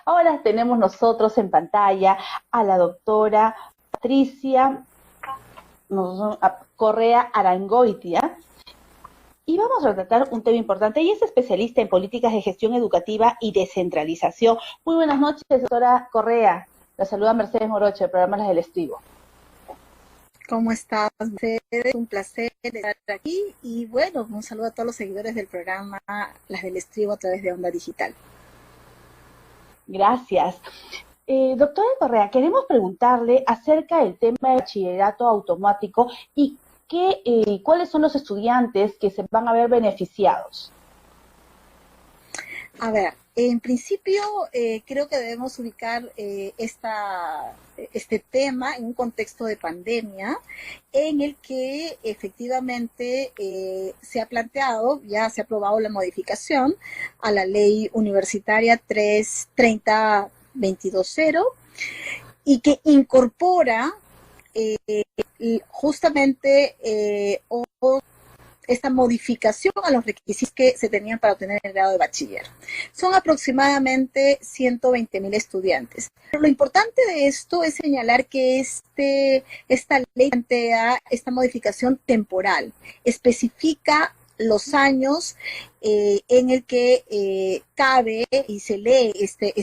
Ahora tenemos nosotros en pantalla a la doctora Patricia Correa Arangoitia, y vamos a tratar un tema importante. Ella es especialista en políticas de gestión educativa y descentralización. Muy buenas noches, doctora Correa. La saluda Mercedes Morocho, del programa Las del Estribo. ¿Cómo estás, Mercedes? Un placer estar aquí. Y bueno, un saludo a todos los seguidores del programa Las del Estribo a través de Onda Digital. Gracias. Doctora Correa, queremos preguntarle acerca del tema del bachillerato automático y cuáles son los estudiantes que se van a ver beneficiados. A ver, en principio creo que debemos ubicar este tema en un contexto de pandemia en el que efectivamente se ha planteado, ya se ha aprobado la modificación a la ley universitaria 330-220 y que incorpora justamente esta modificación a los requisitos que se tenían para obtener el grado de bachiller. Son aproximadamente 120,000 estudiantes. Pero lo importante de esto es señalar que esta ley plantea esta modificación temporal, especifica los años en el que cabe y se lee este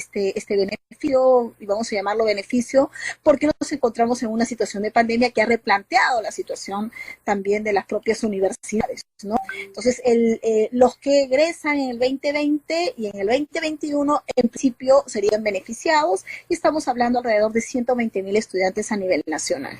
beneficio, y vamos a llamarlo beneficio, porque nos encontramos en una situación de pandemia que ha replanteado la situación también de las propias universidades, ¿no? Entonces, los que egresan en el 2020 y en el 2021, en principio, serían beneficiados, y estamos hablando alrededor de 120,000 estudiantes a nivel nacional.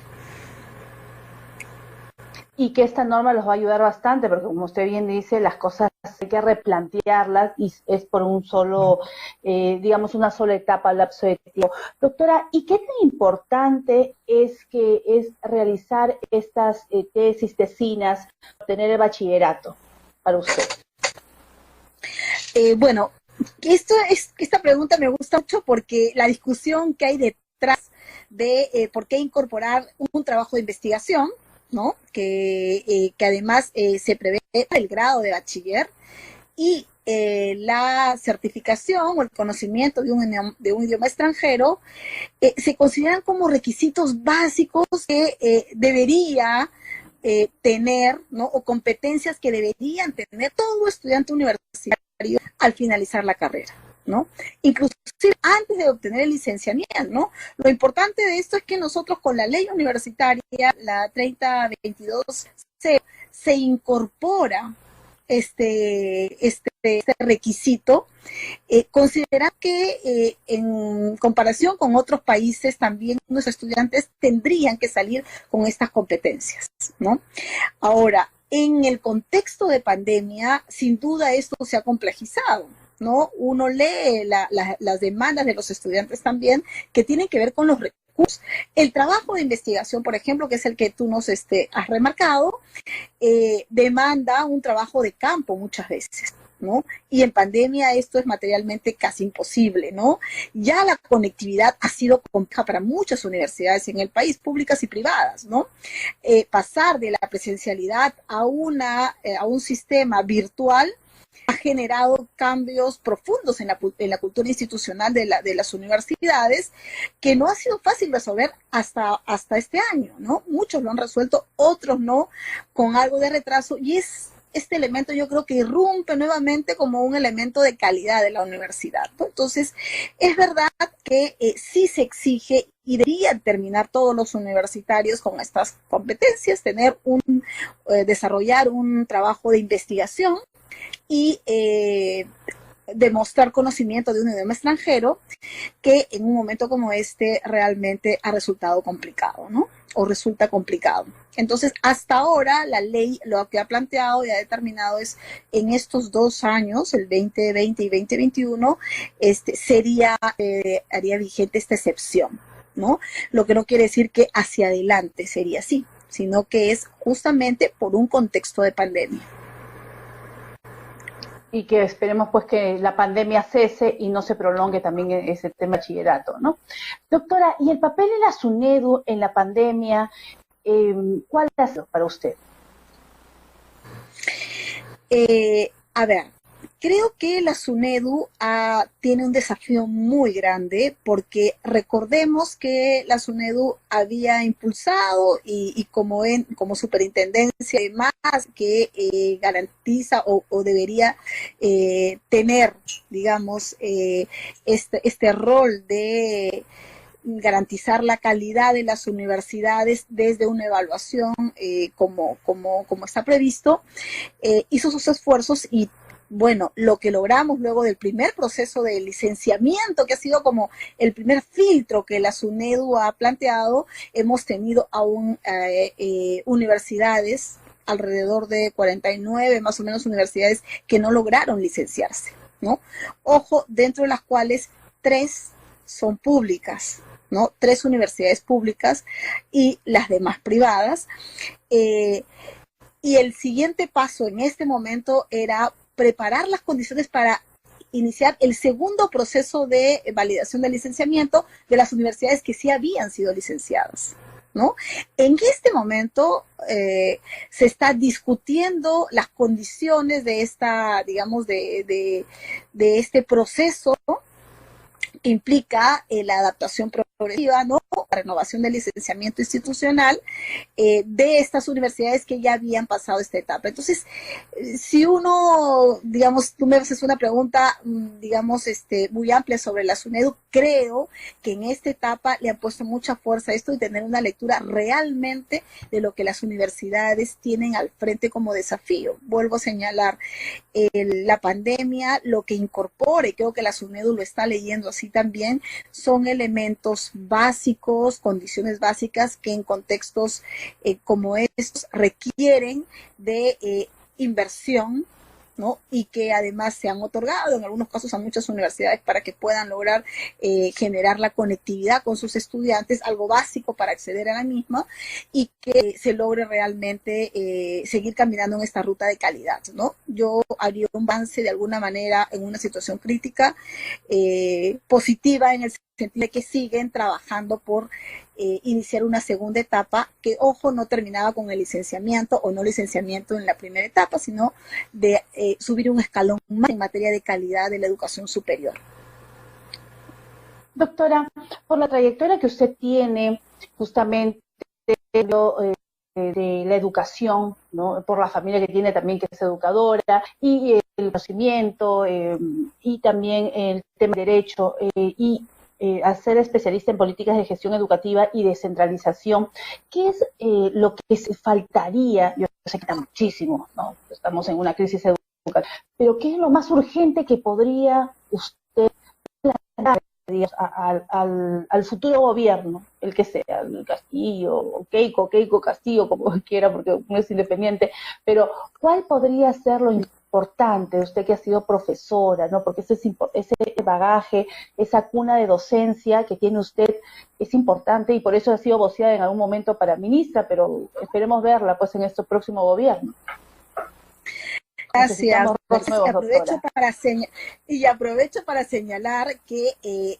Y que esta norma los va a ayudar bastante, porque como usted bien dice, las cosas hay que replantearlas y es por un solo, digamos, una sola etapa, lapso de tiempo. Doctora, ¿y qué tan importante es realizar estas tesis, tesinas, obtener el bachillerato para usted? Bueno, esta pregunta me gusta mucho porque la discusión que hay detrás de por qué incorporar un trabajo de investigación, ¿no? Que además se prevé el grado de bachiller y la certificación o el conocimiento de un idioma extranjero se consideran como requisitos básicos que debería tener, ¿no? O competencias que deberían tener todo estudiante universitario al finalizar la carrera, ¿no? Inclusive antes de obtener el licenciamiento, ¿no? Lo importante de esto es que nosotros con la ley universitaria, la 3022, se incorpora este requisito, considerar que en comparación con otros países también los estudiantes tendrían que salir con estas competencias, ¿no? Ahora, en el contexto de pandemia, sin duda esto se ha complejizado, ¿no? Uno lee las demandas de los estudiantes también que tienen que ver con los recursos. El trabajo de investigación, por ejemplo, que es el que tú nos has remarcado, demanda un trabajo de campo muchas veces, ¿no? Y en pandemia esto es materialmente casi imposible, ¿no? Ya la conectividad ha sido compleja para muchas universidades en el país, públicas y privadas, ¿no? Pasar de la presencialidad a un sistema virtual ha generado cambios profundos en la cultura institucional de las universidades que no ha sido fácil resolver hasta este año, ¿no? Muchos lo han resuelto, otros no, con algo de retraso, y este elemento yo creo que irrumpe nuevamente como un elemento de calidad de la universidad, ¿no? Entonces, es verdad que sí se exige y deberían terminar todos los universitarios con estas competencias, desarrollar un trabajo de investigación y demostrar conocimiento de un idioma extranjero que en un momento como este realmente ha resultado complicado, ¿no? O resulta complicado. Entonces, hasta ahora la ley lo que ha planteado y ha determinado es en estos 2 años, el 2020 y 2021, haría vigente esta excepción, ¿no? Lo que no quiere decir que hacia adelante sería así, sino que es justamente por un contexto de pandemia. Y que esperemos pues que la pandemia cese y no se prolongue también ese tema de bachillerato, ¿no? Doctora, ¿y el papel de la SUNEDU en la pandemia, cuál ha sido para usted? A ver, Creo que la SUNEDU tiene un desafío muy grande porque recordemos que la SUNEDU había impulsado y como superintendencia además que garantiza o debería tener, digamos, este rol de garantizar la calidad de las universidades desde una evaluación como está previsto, hizo sus esfuerzos y bueno, lo que logramos luego del primer proceso de licenciamiento, que ha sido como el primer filtro que la SUNEDU ha planteado, hemos tenido aún universidades, alrededor de 49 más o menos universidades que no lograron licenciarse, ¿no? Ojo, dentro de las cuales 3 son públicas, ¿no? 3 universidades públicas y las demás privadas. Y el siguiente paso en este momento era preparar las condiciones para iniciar el segundo proceso de validación del licenciamiento de las universidades que sí habían sido licenciadas, ¿no? En este momento se está discutiendo las condiciones de esta, digamos, de este proceso que implica la adaptación progresiva, ¿no? La renovación del licenciamiento institucional de estas universidades que ya habían pasado esta etapa. Entonces, si uno, digamos, tú me haces una pregunta, digamos, muy amplia sobre la SUNEDU, creo que en esta etapa le han puesto mucha fuerza a esto y tener una lectura realmente de lo que las universidades tienen al frente como desafío. Vuelvo a señalar, la pandemia, lo que incorpore, creo que la SUNEDU lo está leyendo así también, son elementos básicos, condiciones básicas que en contextos como estos requieren de inversión, ¿no? Y que además se han otorgado en algunos casos a muchas universidades para que puedan lograr generar la conectividad con sus estudiantes, algo básico para acceder a la misma, y que se logre realmente seguir caminando en esta ruta de calidad, ¿no? Yo haría un avance de alguna manera en una situación crítica, positiva en el sentido de que siguen trabajando por iniciar una segunda etapa que, ojo, no terminaba con el licenciamiento o no licenciamiento en la primera etapa, sino de subir un escalón más en materia de calidad de la educación superior. Doctora, por la trayectoria que usted tiene justamente de la educación, ¿no? Por la familia que tiene también, que es educadora, y el conocimiento, y también el tema de derecho, y a ser especialista en políticas de gestión educativa y descentralización. ¿Qué es lo que se faltaría? Yo sé que está muchísimo, ¿no? Estamos en una crisis educativa, pero ¿qué es lo más urgente que podría usted plantear al futuro gobierno, el que sea, el Castillo, o Keiko Castillo, como quiera, porque uno es independiente, pero ¿cuál podría ser lo importante, usted que ha sido profesora, ¿no? Porque ese bagaje, esa cuna de docencia que tiene usted es importante y por eso ha sido voceada en algún momento para ministra, pero esperemos verla pues en este próximo gobierno. Gracias. Aprovecho para señalar que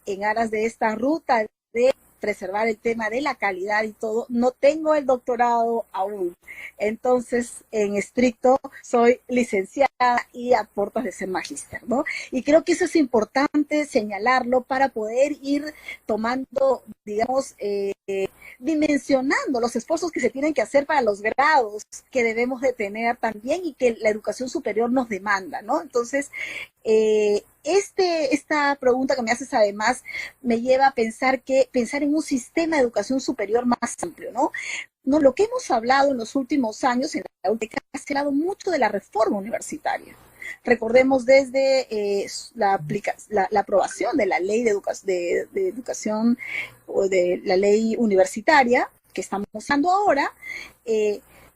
en aras de esta ruta de preservar el tema de la calidad y todo, no tengo el doctorado aún. Entonces, en estricto, soy licenciada y a puertas de ser magíster, ¿no? Y creo que eso es importante señalarlo para poder ir tomando, digamos, dimensionando los esfuerzos que se tienen que hacer para los grados que debemos de tener también y que la educación superior nos demanda, ¿no? Entonces, esta pregunta que me haces además me lleva a pensar en un sistema de educación superior más amplio, ¿no? No, lo que hemos hablado en los últimos años, en la última década, se ha hablado mucho de la reforma universitaria. Recordemos desde la aprobación de la ley de educación o de la ley universitaria que estamos usando ahora,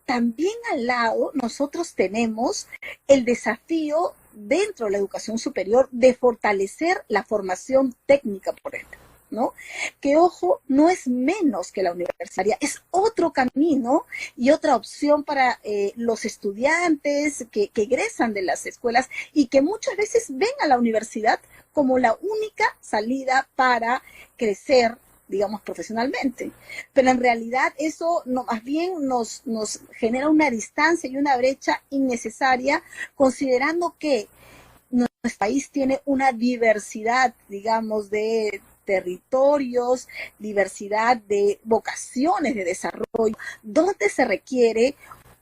también al lado nosotros tenemos el desafío dentro de la educación superior de fortalecer la formación técnica, por ejemplo, ¿no? Que, ojo, no es menos que la universitaria, es otro camino y otra opción para los estudiantes que egresan de las escuelas y que muchas veces ven a la universidad como la única salida para crecer, digamos, profesionalmente. Pero en realidad eso más bien nos genera una distancia y una brecha innecesaria, considerando que país tiene una diversidad, digamos, de territorios, diversidad de vocaciones de desarrollo, donde se requiere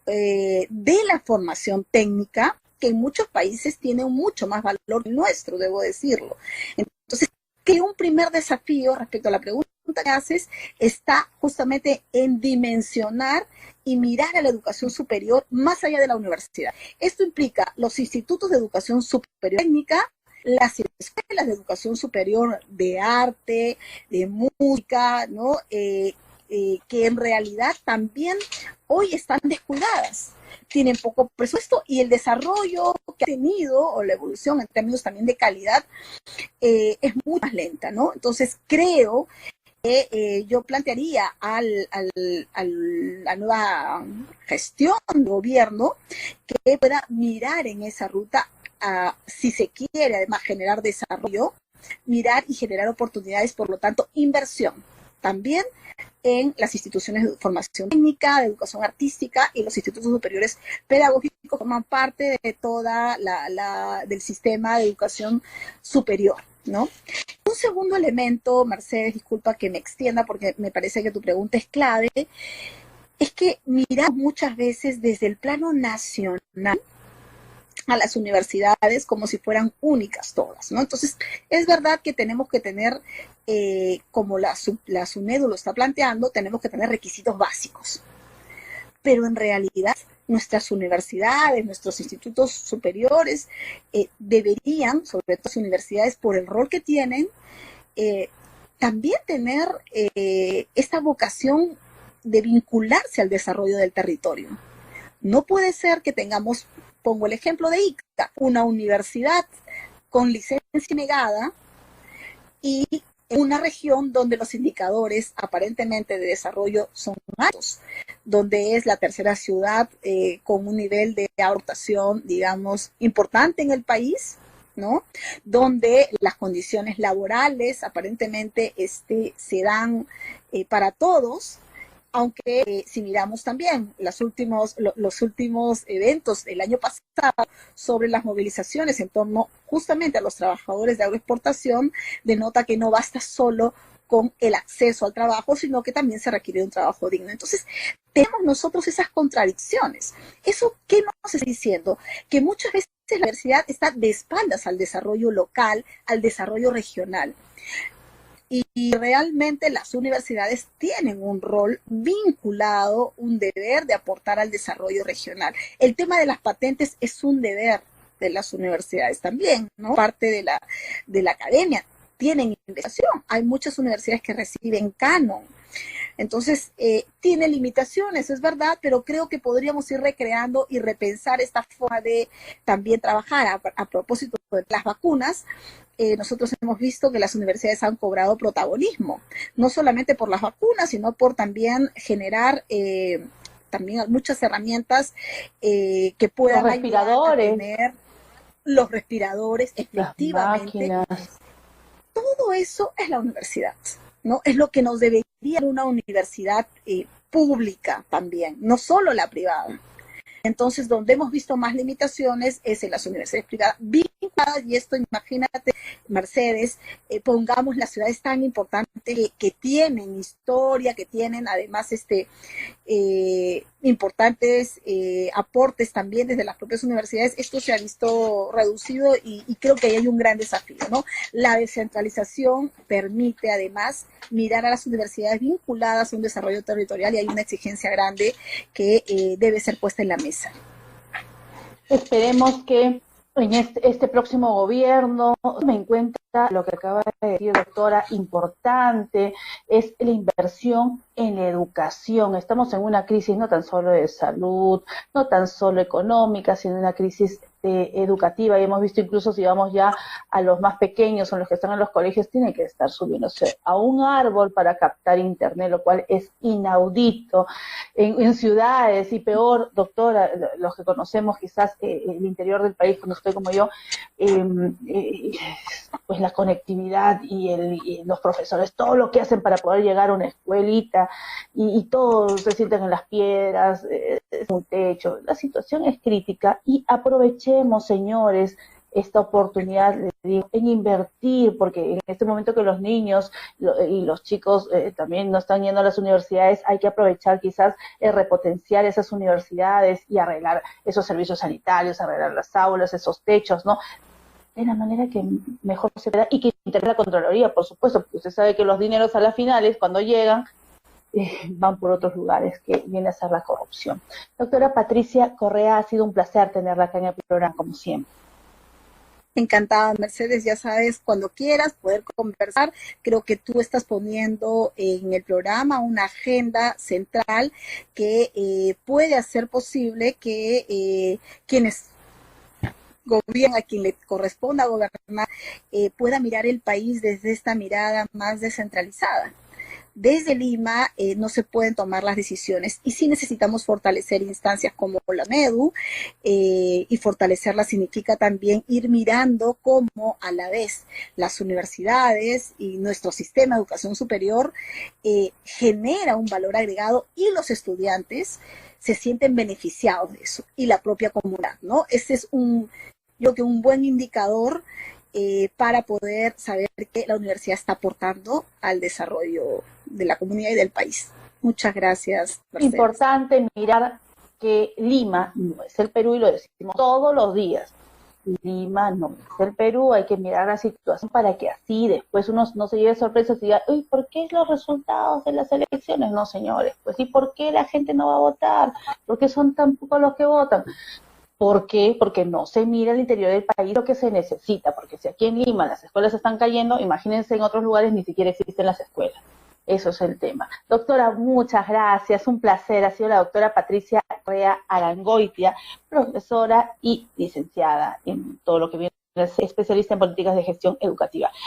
de la formación técnica, que en muchos países tiene un mucho más valor que el nuestro, debo decirlo. Entonces, que un primer desafío respecto a la pregunta que haces está justamente en dimensionar y mirar a la educación superior más allá de la universidad. Esto implica los institutos de educación superior técnica, las escuelas de educación superior de arte, de música, ¿no? Que en realidad también hoy están descuidadas, tienen poco presupuesto y el desarrollo que ha tenido o la evolución en términos también de calidad es muy más lenta, ¿no? Entonces creo que yo plantearía a la nueva gestión de gobierno que pueda mirar en esa ruta, si se quiere además generar desarrollo, mirar y generar oportunidades, por lo tanto, inversión también en las instituciones de formación técnica, de educación artística y los institutos superiores pedagógicos forman parte de toda del sistema de educación superior, ¿no? Un segundo elemento, Mercedes, disculpa que me extienda porque me parece que tu pregunta es clave, es que miramos muchas veces desde el plano nacional a las universidades como si fueran únicas todas, ¿no? Entonces, es verdad que tenemos que tener, como la SUNEDU lo está planteando, tenemos que tener requisitos básicos. Pero en realidad, nuestras universidades, nuestros institutos superiores, deberían, sobre todo las universidades, por el rol que tienen, también tener esta vocación de vincularse al desarrollo del territorio. No puede ser que tengamos, pongo el ejemplo de Ica, una universidad con licencia negada y en una región donde los indicadores aparentemente de desarrollo son altos, donde es la tercera ciudad con un nivel de aportación, digamos, importante en el país, ¿no? Donde las condiciones laborales aparentemente se dan para todos, aunque si miramos también los últimos eventos del año pasado sobre las movilizaciones en torno justamente a los trabajadores de agroexportación, denota que no basta solo con el acceso al trabajo, sino que también se requiere un trabajo digno. Entonces, tenemos nosotros esas contradicciones. ¿Eso qué nos está diciendo? Que muchas veces la universidad está de espaldas al desarrollo local, al desarrollo regional. Y realmente las universidades tienen un rol vinculado, un deber de aportar al desarrollo regional. El tema de las patentes es un deber de las universidades también, ¿no? Parte de la academia. Tienen investigación. Hay muchas universidades que reciben canon. Entonces, tiene limitaciones, es verdad, pero creo que podríamos ir recreando y repensar esta forma de también trabajar. A propósito de las vacunas, nosotros hemos visto que las universidades han cobrado protagonismo, no solamente por las vacunas, sino por también generar también muchas herramientas que puedan ayudar a tener los respiradores, efectivamente. Las máquinas. Todo eso es la universidad, ¿no? Es lo que nos debería dar una universidad pública también, no solo la privada. Entonces, donde hemos visto más limitaciones es en las universidades privadas vinculadas, y esto, imagínate, Mercedes, pongamos las ciudades tan importantes que tienen historia, que tienen además importantes aportes también desde las propias universidades. Esto se ha visto reducido y creo que ahí hay un gran desafío, ¿no? La descentralización permite además mirar a las universidades vinculadas a un desarrollo territorial y hay una exigencia grande que debe ser puesta en la mesa. Esperemos que en este próximo gobierno me en cuenta lo que acaba de decir, doctora, importante es la inversión en educación. Estamos en una crisis no tan solo de salud, no tan solo económica, sino una crisis educativa, y hemos visto incluso si vamos ya a los más pequeños o los que están en los colegios, tienen que estar subiéndose a un árbol para captar internet, lo cual es inaudito en ciudades, y peor, doctora, los que conocemos quizás el interior del país, cuando estoy como yo, pues la conectividad y los profesores, todo lo que hacen para poder llegar a una escuelita, y todos se sientan en las piedras, es un techo. La situación es crítica y aprovechemos, señores, esta oportunidad, les digo, en invertir, porque en este momento que los niños y los chicos también no están yendo a las universidades, hay que aprovechar quizás repotenciar esas universidades y arreglar esos servicios sanitarios, arreglar las aulas, esos techos, ¿no? De la manera que mejor se pueda y que intervenga la Contraloría, por supuesto, porque usted sabe que los dineros a las finales, cuando llegan, van por otros lugares, que viene a ser la corrupción. Doctora Patricia Correa, ha sido un placer tenerla acá en el programa, como siempre. Encantada, Mercedes, ya sabes, cuando quieras poder conversar, creo que tú estás poniendo en el programa una agenda central que puede hacer posible que quienes gobiernan, a quien le corresponda gobernar, pueda mirar el país desde esta mirada más descentralizada. Desde Lima no se pueden tomar las decisiones y sí necesitamos fortalecer instancias como la MEDU y fortalecerla significa también ir mirando cómo a la vez las universidades y nuestro sistema de educación superior genera un valor agregado y los estudiantes se sienten beneficiados de eso y la propia comunidad, ¿no? Ese es yo creo que un buen indicador para poder saber que la universidad está aportando al desarrollo de la comunidad y del país. Muchas gracias, Mercedes. Importante mirar que Lima no es el Perú y lo decimos todos los días. Lima no es el Perú, hay que mirar la situación para que así después uno no se lleve sorpresas y diga, uy, ¿por qué los resultados de las elecciones? No, señores, pues ¿y por qué la gente no va a votar? ¿Por qué son tan pocos los que votan? ¿Por qué? Porque no se mira al interior del país lo que se necesita, porque si aquí en Lima las escuelas están cayendo, imagínense en otros lugares ni siquiera existen las escuelas. Eso es el tema. Doctora, muchas gracias, un placer. Ha sido la doctora Patricia Correa Arangoitia, profesora y licenciada en todo lo que viene a ser especialista en políticas de gestión educativa.